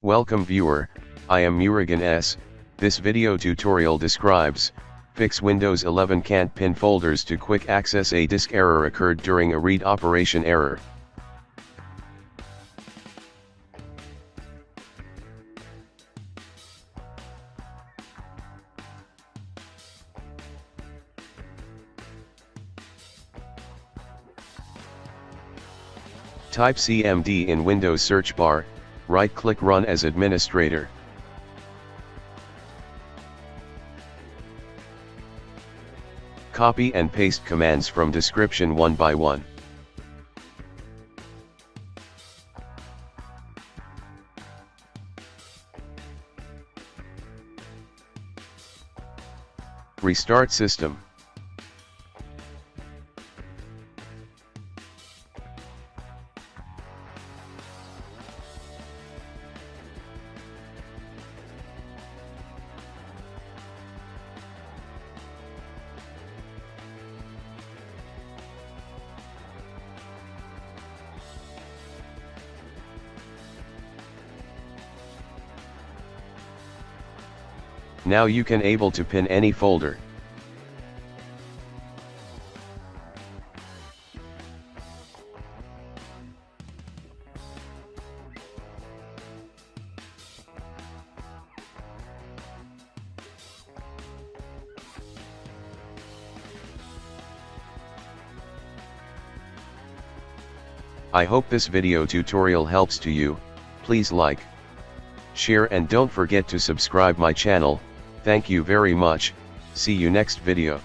Welcome viewer, I am Murugan S. This video tutorial describes, fix Windows 11 can't pin folders to quick access. A disk error occurred during a read operation error. Type CMD in Windows search bar, right-click Run as administrator. Copy and paste commands from description one by one. Restart system. Now you can able to pin any folder. I hope this video tutorial helps to you. Please like, share and don't forget to subscribe my channel. Thank you very much. See you next video.